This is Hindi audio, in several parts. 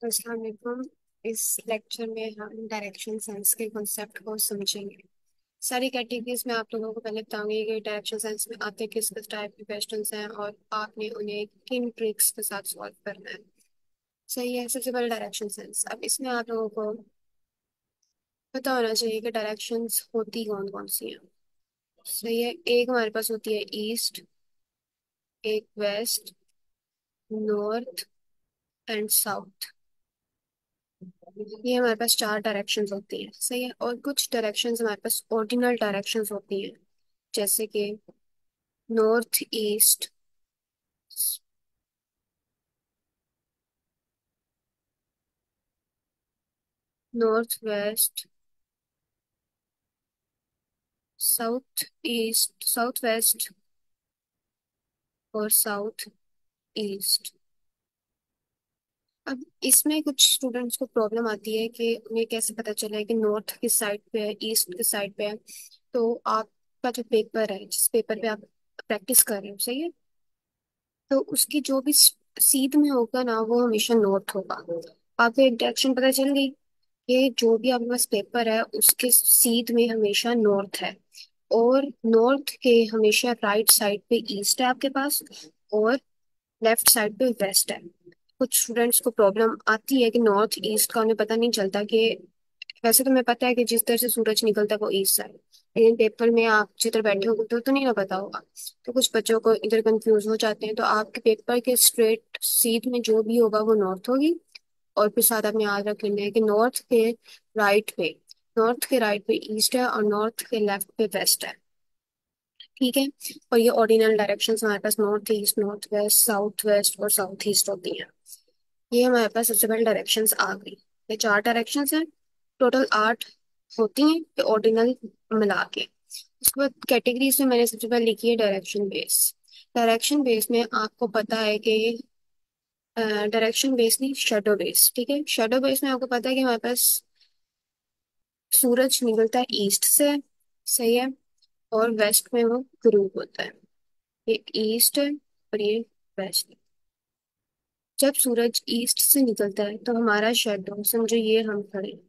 अस्सलाम वालेकुम। इस लेक्चर में हम डायरेक्शन सेंस के कॉन्सेप्ट को समझेंगे। सारी कैटेगरीज में आप लोगों को पहले बताऊंगी कि डायरेक्शन सेंस में आते किस किस टाइप के क्वेश्चंस हैं और आपने उन्हें किन ट्रिक्स के साथ सॉल्व करना है। सही है। सबसे पहले डायरेक्शन सेंस। अब इसमें आप लोगों को पता होना चाहिए कि डायरेक्शंस होती कौन कौन सी हैं। सही है। एक हमारे पास होती है ईस्ट, एक वेस्ट, नॉर्थ एंड साउथ। ये हमारे पास चार डायरेक्शंस होती हैं। सही है। और कुछ डायरेक्शंस हमारे पास ऑर्डिनल डायरेक्शंस होती हैं, जैसे कि north east, north west, south east, south west और साउथ ईस्ट। अब इसमें कुछ स्टूडेंट्स को प्रॉब्लम आती है कि उन्हें कैसे पता चले कि नॉर्थ किस साइड पे है, ईस्ट किस साइड पे है। तो आपका जो पेपर है, जिस पेपर पे आप प्रैक्टिस कर रहे हो, सही है, तो उसकी जो भी सीध में होगा ना, वो हमेशा नॉर्थ होगा। आपको एक डायरेक्शन पता चल गई कि जो भी आपके पास पेपर है उसके सीध में हमेशा नॉर्थ है। और नॉर्थ के हमेशा राइट साइड पे ईस्ट है आपके पास, और लेफ्ट साइड पे वेस्ट है। कुछ स्टूडेंट्स को प्रॉब्लम आती है कि नॉर्थ ईस्ट का उन्हें पता नहीं चलता कि वैसे तो मैं पता है कि जिस तरह से सूरज निकलता है वो ईस्ट साइड, लेकिन पेपर में आप जिधर बैठे होगे तो नहीं ना पता होगा। तो कुछ बच्चों को इधर कंफ्यूज हो जाते हैं। तो आपके पेपर के स्ट्रेट सीध में जो भी होगा वो नॉर्थ होगी। और फिर साथ आपने याद रख लेना है कि राइट पे नॉर्थ के राइट पे ईस्ट है और नॉर्थ के लेफ्ट पे वेस्ट है। ठीक है। और ये ऑर्डिनल डायरेक्शंस हमारे पास north east, north west, south west और साउथ ईस्ट होती हैं। ये हमारे पास सबसे पहले डायरेक्शंस आ गई। ये चार डायरेक्शंस हैं। टोटल आठ होती हैं ये ऑर्डिनल मिला के। उसके बाद कैटेगरीज में मैंने सबसे पहले लिखी है डायरेक्शन बेस। डायरेक्शन बेस में आपको पता है कि डायरेक्शन बेस नहीं, शेडो बेस। ठीक है। शेडो बेस में आपको पता है कि हमारे पास सूरज निकलता है ईस्ट से, सही है, और वेस्ट में वो ग्रुप होता है। ये ईस्ट है और ये वेस्ट। जब सूरज ईस्ट से निकलता है तो हमारा शेडो, समझो ये हम खड़े हैं,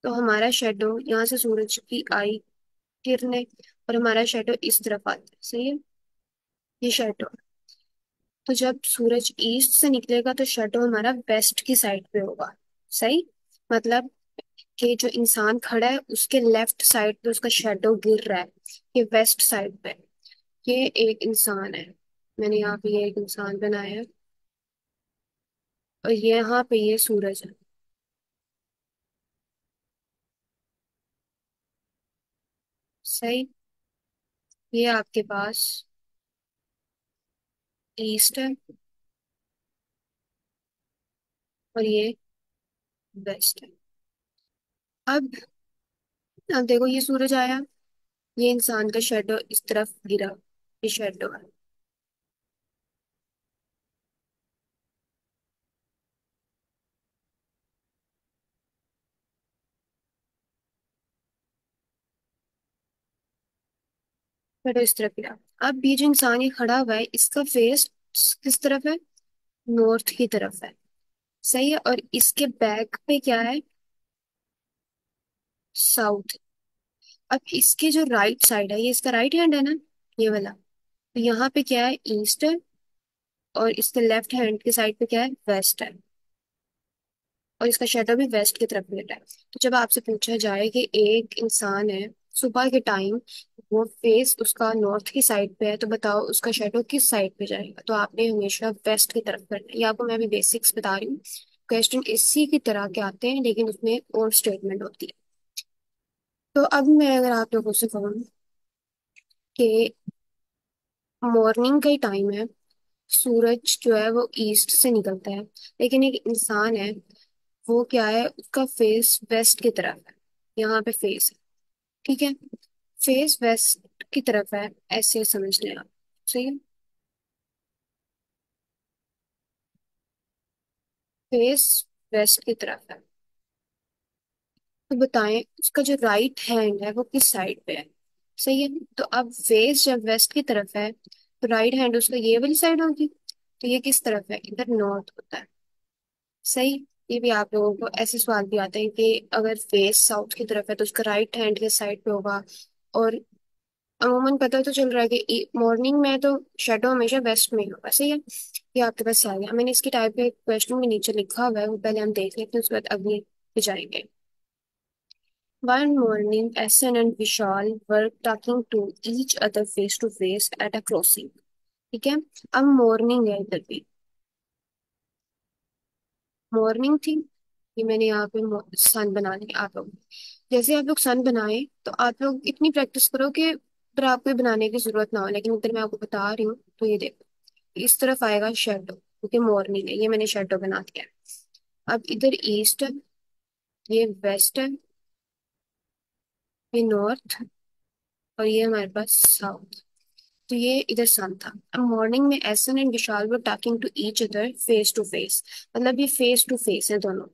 तो हमारा शेडो यहाँ से सूरज की आई किरणें, और हमारा शेडो इस तरफ आता है, सही है। ये शेडो। तो जब सूरज ईस्ट से निकलेगा तो शेडो हमारा वेस्ट की साइड पे होगा। सही। मतलब कि जो इंसान खड़ा है उसके लेफ्ट साइड पे उसका शेडो गिर रहा है, ये वेस्ट साइड पे। ये एक इंसान है। मैंने यहाँ पे ये एक इंसान बनाया है, और यहाँ पे ये सूरज है। सही। ये आपके पास ईस्ट है और ये वेस्ट है। अब देखो ये सूरज आया, ये इंसान का शेडो इस तरफ गिरा, ये शेडो है। शेडो इस तरफ गिरा। अब ये जो इंसान ये खड़ा हुआ है इसका फेस किस तरफ है? नॉर्थ की तरफ है। सही है। और इसके बैक पे क्या है? साउथ। अब इसके जो राइट साइड है, ये इसका राइट हैंड है ना, ये वाला, तो यहाँ पे क्या है? ईस्ट है। और इसके लेफ्ट हैंड के साइड पे क्या है? वेस्ट है। और इसका शेडो भी वेस्ट की तरफ गिर रहा है। तो जब आपसे पूछा जाए कि एक इंसान है सुबह के टाइम, वो फेस उसका नॉर्थ की साइड पे है, तो बताओ उसका शेडो किस साइड पे जाएगा? तो आपने हमेशा वेस्ट की तरफ करना है। ये आपको मैं अभी बेसिक्स बता रही हूँ। क्वेश्चन इसी की तरह के आते हैं लेकिन उसमें और स्टेटमेंट होती है। तो अब मैं अगर आप लोगों से कहूँ कि मॉर्निंग का ही टाइम है, सूरज जो है वो ईस्ट से निकलता है, लेकिन एक इंसान है, वो क्या है? उसका फेस वेस्ट की तरफ है। यहाँ पे फेस है। ठीक है। फेस वेस्ट की तरफ है, ऐसे समझ लें आप। सही है। फेस वेस्ट की तरफ है। तो बताएं उसका जो राइट हैंड है वो किस साइड पे है? सही है। तो अब फेस जब वेस्ट की तरफ है तो राइट हैंड उसका ये वाली साइड होगी। तो ये किस तरफ है? इधर नॉर्थ होता है। सही। ये भी आप लोगों को ऐसे सवाल भी आते हैं कि अगर फेस साउथ की तरफ है तो उसका राइट हैंड के साइड पे होगा। और अमूमन पता तो चल रहा है कि मॉर्निंग में तो शेडो हमेशा वेस्ट में ही होगा। सही है। ये आपके पास आ गया। मैंने इसकी टाइप में क्वेश्चन भी नीचे लिखा हुआ है, वो पहले हम देख लेते हैं, उसके बाद अगले पे जाएंगे। One morning, Asan and Vishal were talking to each other face to face at a crossing. ठीक है। अब मॉर्निंग है, इधर भी मॉर्निंग थी। ये मैंने यहाँ पे सन बना लिया। आप लोग जैसे आप लोग सन बनाए तो आप लोग इतनी प्रैक्टिस करो कि फिर आपको ये बनाने की जरूरत ना हो। लेकिन इधर मैं आपको बता रही हूँ, तो ये देखो, इस तरफ आएगा शेडो क्योंकि मॉर्निंग है। ये मैंने शेडो बना दिया है। अब इधर ईस्ट है, ये वेस्ट है, ये नॉर्थ, और ये हमारे पास साउथ। तो ये इधर सन था। अब मॉर्निंग में Esan and Vishal were talking to each other face to face. मतलब ये फेस टू फेस है दोनों।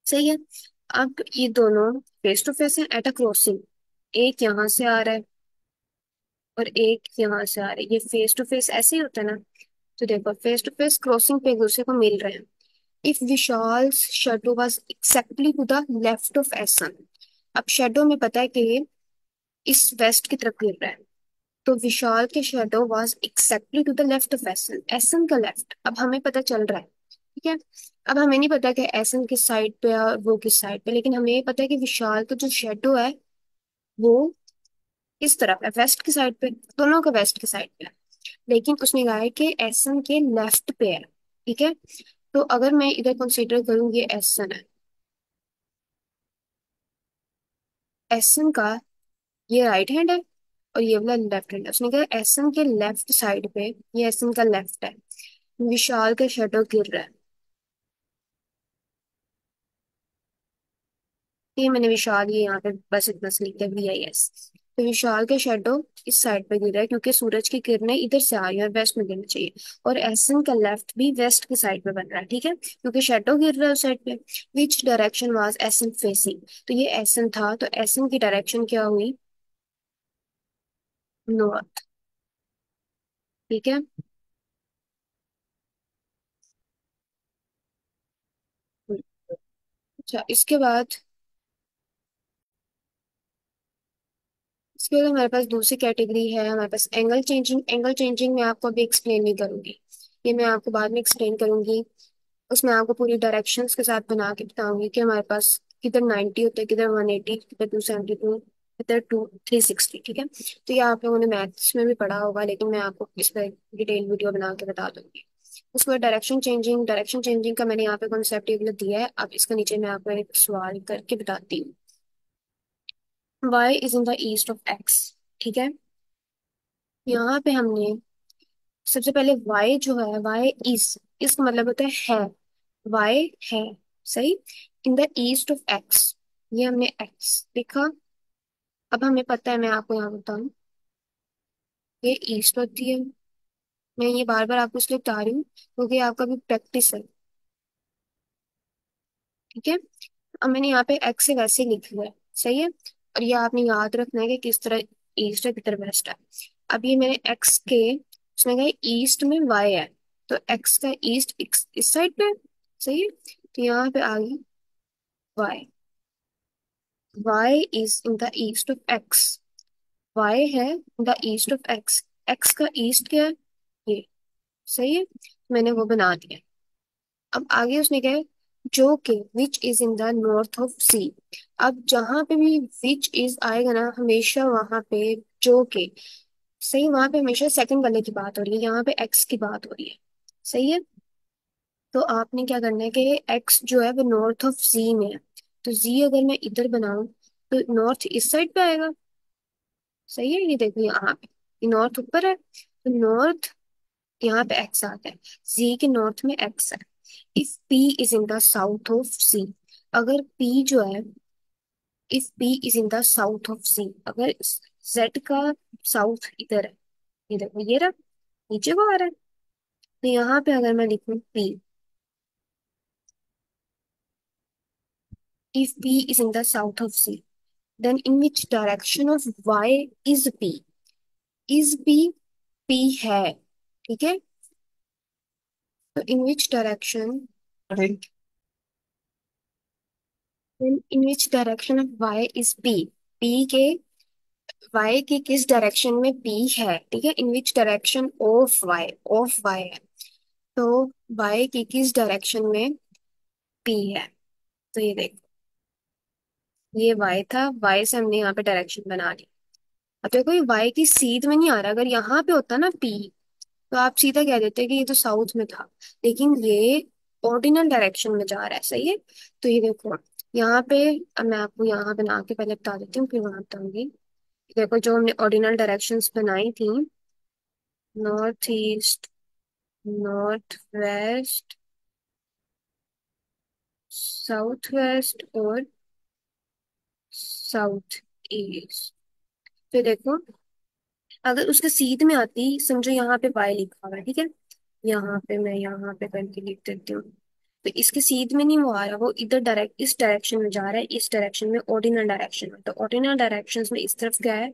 सही है। अब ये दोनों फेस टू फेस है एट अ क्रॉसिंग। एक यहाँ से आ रहा है और एक यहाँ से आ रहा है। ये फेस टू फेस ऐसे ही होता है ना। तो देखो, फेस टू फेस क्रॉसिंग पे एक दूसरे को मिल रहे हैं। If Vishal shadow was exactly to the left of Esan. अब शेडो में पता है कि ये इस वेस्ट की तरफ गिर रहा है। तो विशाल के shadow was exactly to the left of Esan. Esan का लेफ्ट अब हमें पता चल रहा है। ठीक है। अब हमें नहीं पता कि एसन किस साइड पे है और वो किस साइड पे, लेकिन हमें ये पता है कि विशाल का जो शेडो है वो इस तरफ है, वेस्ट की साइड पे। दोनों का वेस्ट की साइड पे है। लेकिन उसने कहा है कि एसन के लेफ्ट पे है। ठीक है। तो अगर मैं इधर कंसीडर करूँ, ये एसन है, एसन का ये राइट हैंड है और ये वाला लेफ्ट हैंड है। उसने कहा एसन के लेफ्ट साइड पे, ये एसन का लेफ्ट है, विशाल का शेडो गिर रहा है। ये मैंने विशाल, ये यहाँ पे बस इतना से लिख दिया VIS। तो विशाल का शेडो इस साइड पे गिर रहा है क्योंकि सूरज की किरणें इधर से आ रही है और वेस्ट में गिरना चाहिए। और एसन का लेफ्ट भी वेस्ट की साइड पे बन रहा है। ठीक है, क्योंकि शेडो गिर रहा है उस साइड पे। Which direction was essence facing. तो ये एसन था, तो एसन की डायरेक्शन क्या हुई? नॉर्थ। ठीक है। अच्छा, इसके बाद हमारे पास दूसरी कैटेगरी है, हमारे पास एंगल चेंजिंग। एंगल चेंजिंग मैं आपको अभी एक्सप्लेन नहीं करूंगी, ये मैं आपको बाद में एक्सप्लेन करूंगी। उसमें आपको पूरी डायरेक्शंस के साथ बना के बताऊंगी कि हमारे पास किधर 90 होता है, किधर 180, किधर 272, किधर 360। ठीक है। तो ये आप लोगों ने मैथ्स में भी पढ़ा होगा, लेकिन मैं आपको इस पर डिटेल वीडियो बना के बता दूंगी। उसके बाद डायरेक्शन चेंजिंग का मैंने यहाँ पे कॉन्सेप्ट ये वाला दिया है। अब इसका नीचे मैं आपको एक सवाल करके बताती हूँ। Y is in the east of X. ठीक है। यहाँ पे हमने सबसे पहले वाई जो है, वाई इज, इसका मतलब होता है। वाई है। सही। इन द ईस्ट ऑफ एक्स, ये हमने एक्स देखा। अब हमें पता है, मैं आपको यहाँ बताऊं, ये ईस्ट होती है। मैं ये बार बार आपको इसलिए बता रही हूँ क्योंकि आपका भी प्रैक्टिस है। ठीक है। अब मैंने यहाँ पे एक्स से वैसे ही लिख लिया है। सही है। और ये आपने याद रखना है कि किस तरह ईस्ट है, किस तरह वेस्ट है। अब ये मैंने एक्स के, उसमें कहा ईस्ट में वाई है, तो एक्स का ईस्ट इस साइड पे है। सही है। तो यहाँ पे आ गई Y. Y is in the east of X. Y है in the east of X. X का ईस्ट क्या है? ये। सही है। मैंने वो बना दिया। अब आगे उसने क्या है, जो K which is in the north of C. अब जहां पे भी विच इज आएगा ना, हमेशा वहां पे जो के, सही, वहां पे हमेशा सेकंड वाले की बात हो रही है, यहाँ पे एक्स की बात हो रही है। सही है। तो आपने क्या करना है कि एक्स जो है वो नॉर्थ ऑफ जी में है। तो जी अगर मैं इधर बनाऊं तो नॉर्थ इस साइड पे आएगा। सही है। ये देखो यहाँ पे, ये नॉर्थ ऊपर है तो नॉर्थ यहाँ पे एक्स आता है। जी के नॉर्थ में एक्स है। If P is in the south of C. अगर पी जो है, if P is in the south of C, अगर जेड का साउथ इधर है, ये देखो ये रहा, नीचे को आ रहा है। तो यहाँ पे अगर मैं लिखूं P, if P is in the south of C, then in which direction of Y is P. Is P, P है। ठीक है। तो in which direction in which direction of Y is P, P के वाई की किस डायरेक्शन में पी है, ठीक है। In which direction of Y है, तो वाई की किस डायरेक्शन में पी है। तो ये देखो, ये वाई था, वाई से हमने यहाँ पे डायरेक्शन बना ली। अब देखो ये वाई की सीध में नहीं आ रहा, अगर यहाँ पे होता ना पी तो आप सीधा कह देते कि ये तो साउथ में था, लेकिन ये ऑर्डिनल डायरेक्शन में जा रहा है, सही है। तो ये देखो यहाँ पे, अब मैं आपको यहाँ बना के पहले बता देती हूँ फिर वहां बताऊंगी। देखो जो हमने ऑर्डिनल डायरेक्शंस बनाई थी, north east, north west, south west और साउथ ईस्ट। फिर देखो अगर उसके सीध में आती, समझो यहाँ पे वाई लिखा हुआ है, ठीक है, यहाँ पे मैं यहाँ पे करके लिख देती हूँ। तो इसके सीध में नहीं वो आ रहा, वो इधर डायरेक्ट इस डायरेक्शन में जा रहा है, इस डायरेक्शन में ऑर्डिनल डायरेक्शन में, तो ऑर्डिनल डायरेक्शन में इस तरफ क्या है,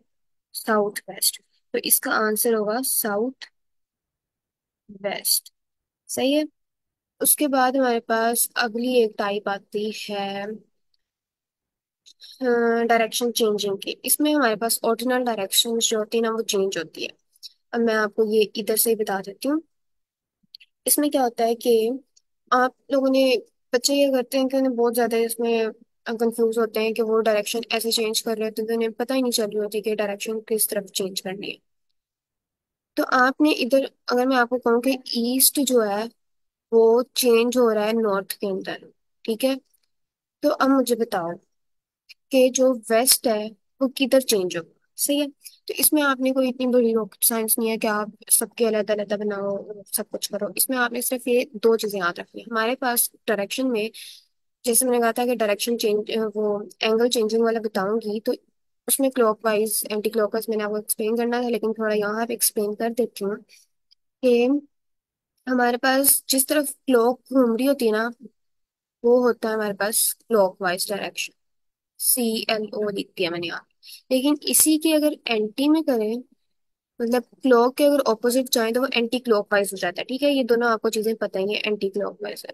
साउथ वेस्ट। तो इसका आंसर होगा साउथ वेस्ट, सही है। उसके बाद हमारे पास अगली एक टाइप आती है डायरेक्शन चेंजिंग की। इसमें हमारे पास ऑर्डिनल डायरेक्शन जो होती है ना वो चेंज होती है। अब मैं आपको ये इधर से ही बता देती हूँ। इसमें क्या होता है कि आप लोगों ने, बच्चे ये करते हैं कि उन्हें बहुत ज्यादा इसमें कंफ्यूज होते हैं कि वो डायरेक्शन ऐसे चेंज कर रहे होते हैं तो उन्हें पता ही नहीं चल रही होती कि डायरेक्शन किस तरफ चेंज करनी है। तो आपने इधर, अगर मैं आपको कहूँ कि ईस्ट जो है वो चेंज हो रहा है नॉर्थ के अंदर, ठीक है, तो अब मुझे बताओ कि जो वेस्ट है वो किधर चेंज होगा, सही है। तो इसमें आपने कोई इतनी बड़ी रॉकेट साइंस नहीं है कि आप सबके अलग अलग बनाओ और सब कुछ करो। इसमें आपने सिर्फ ये दो चीजें याद रखनी है हमारे पास डायरेक्शन में। जैसे मैंने कहा था कि डायरेक्शन चेंज, वो एंगल चेंजिंग वाला बताऊंगी, तो उसमें क्लॉकवाइज एंटी क्लॉकवाइज मैंने आपको एक्सप्लेन करना था, लेकिन थोड़ा यहाँ पे एक्सप्लेन कर देती हूँ कि हमारे पास जिस तरफ क्लॉक घूम रही होती है ना, वो होता है हमारे पास क्लॉकवाइज डायरेक्शन, CLO लिख दिया मैंने यहाँ। लेकिन इसी के अगर एंटी में करें, मतलब क्लॉक के अगर ऑपोजिट जाए तो वो एंटी क्लॉकवाइज हो जाता है, ठीक है। ये दोनों आपको चीजें पता ही है, एंटी क्लॉकवाइज है।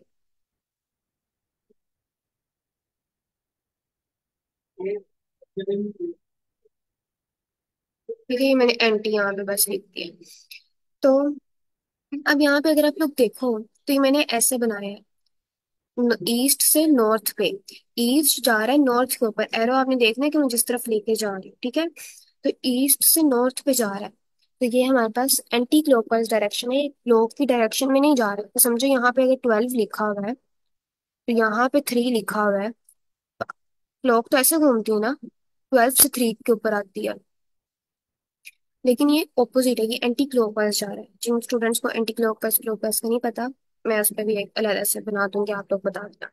ठीक है, ये मैंने एंटी यहाँ पे बस लिख दिया। तो अब यहाँ पे अगर आप लोग देखो तो ये मैंने ऐसे बनाया है, ईस्ट से नॉर्थ पे। ईस्ट जा रहा है नॉर्थ के ऊपर, एरो आपने देखना है कि मैं जिस तरफ लेके जा रही हूँ, ठीक है। तो ईस्ट से नॉर्थ पे जा रहा है, तो ये हमारे पास एंटी क्लॉकवाइज डायरेक्शन है, क्लॉक की डायरेक्शन में नहीं जा रहा है। तो समझो यहाँ पे अगर 12 लिखा हुआ है तो यहाँ पे 3 लिखा हुआ है। क्लॉक तो ऐसे घूमती है ना, 12 से 3 के ऊपर आती है, लेकिन ये ऑपोजिट है, ये एंटी क्लॉकवाइज जा रहा है। जिन स्टूडेंट्स को एंटी क्लॉकवाइज क्लॉकवाइज का नहीं पता, मैं उस पर भी एक अलग से बना दूंगी, आप लोग बता देना।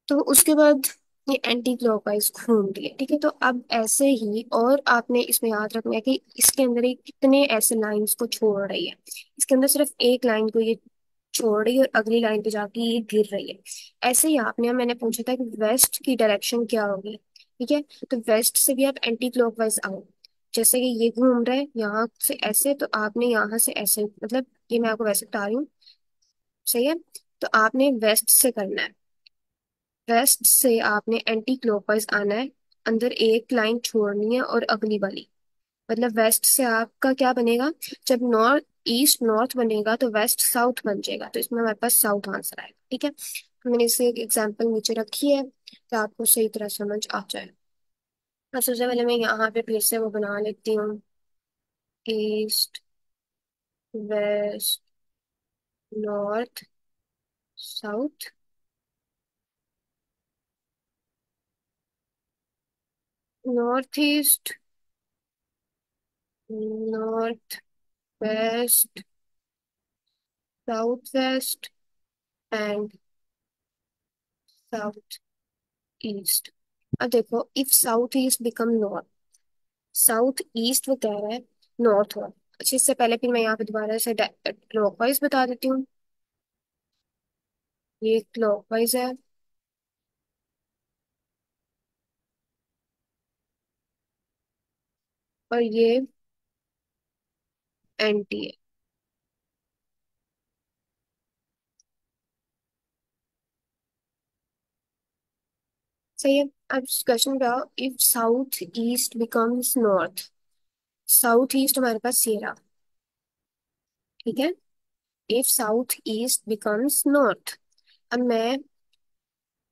तो उसके बाद ये एंटी क्लॉकवाइज घूम रही है, ठीक है। तो अब ऐसे ही और आपने इसमें याद रखना है कि इसके अंदर ये कितने ऐसे लाइंस को छोड़ रही है। इसके अंदर सिर्फ एक लाइन को ये छोड़ रही है और अगली लाइन पे जाके ये गिर रही है। ऐसे ही आपने, मैंने पूछा था कि वेस्ट की डायरेक्शन क्या होगी, ठीक है। तो वेस्ट से भी आप एंटी क्लॉकवाइज आओ। जैसे कि ये घूम रहा है यहाँ से ऐसे, तो आपने यहाँ से ऐसे, मतलब ये मैं आपको वैसे बता रही हूँ, सही है। तो आपने वेस्ट से करना है, वेस्ट से आपने एंटी क्लॉकवाइज आना है, अंदर एक लाइन छोड़नी है और अगली वाली, मतलब वेस्ट से आपका क्या बनेगा, जब नॉर्थ ईस्ट नॉर्थ बनेगा तो वेस्ट साउथ बन जाएगा। तो इसमें हमारे पास साउथ आंसर आएगा, ठीक है। तो मैंने इसे एक एग्जांपल नीचे रखी है तो आपको सही तरह समझ आ जाए। अब सबसे पहले मैं यहाँ पे फिर से वो बना लेती हूँ, east west north south. North east, north west, south waste and south east. अब देखो, if south east become north, south east वो कह रहा है नॉर्थ हो। अच्छा, इससे पहले फिर मैं यहाँ पे दोबारा से क्लॉकवाइज बता देती हूँ। ये क्लॉकवाइज है और ये एंटी है। सही है। अब क्वेश्चन पे आओ, if south east becomes north. South east हमारे पास ये रहा, ठीक है। If south east becomes north, अब मैं,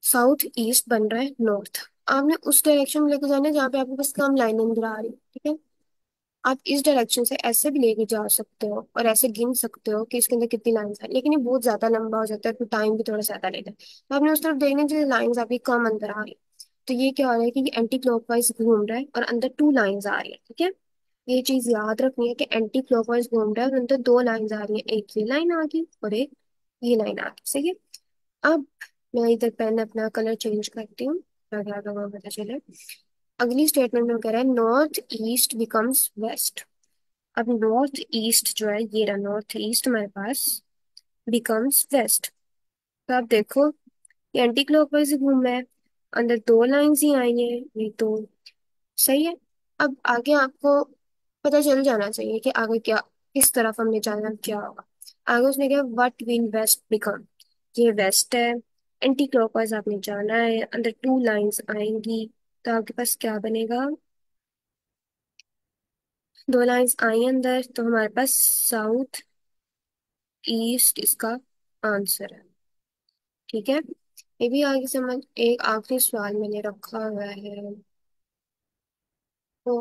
साउथ ईस्ट बन रहा है नॉर्थ, आपने उस डायरेक्शन में लेके जाना है जहाँ पे आपके पास कम लाइन नजर आ रही है, ठीक है। आप इस डायरेक्शन से ऐसे भी लेके जा सकते हो और ऐसे गिन सकते हो कि इसके अंदर कितनी लाइंस है, लेकिन ये बहुत ज्यादा लंबा हो जाता है, तो टाइम भी थोड़ा ज्यादा लेता है। तो आपने उस तरफ देखने जो लाइंस आपकी कम अंदर आ रही है, तो ये क्या हो रहा है कि एंटी क्लॉकवाइज घूम रहा है और अंदर टू लाइंस आ रही है, ठीक है। ये चीज याद रखनी है कि एंटी क्लॉकवाइज घूम रहा है और अंदर दो लाइंस आ रही है, एक ये लाइन आ गई और एक ये लाइन आ गई, सही है। अब मैं इधर पेन अपना कलर चेंज करती हूँ ताकि आप लोगों को पता चले। अगली स्टेटमेंट में कह रहा है नॉर्थ ईस्ट बिकम्स वेस्ट। अब नॉर्थ ईस्ट जो है, ये रहा नॉर्थ ईस्ट हमारे पास, बिकम्स वेस्ट। तो आप देखो, ये एंटी क्लॉकवाइज घूम रहा है, अंदर दो लाइंस ही आई हैं, ये तो सही है। अब आगे आपको पता चल जाना चाहिए कि आगे क्या, किस तरफ हमने जाना, क्या होगा। आगे उसने कहा व्हाट विल वेस्ट बिकम, ये वेस्ट है, एंटी क्लॉकवाइज आपने जाना है, अंदर टू लाइंस आएंगी, तो आपके पास क्या बनेगा, दो लाइंस आई अंदर, तो हमारे पास साउथ ईस्ट इसका आंसर है, ठीक है। ये भी आगे समझ, एक आखिरी सवाल मैंने रखा हुआ है, तो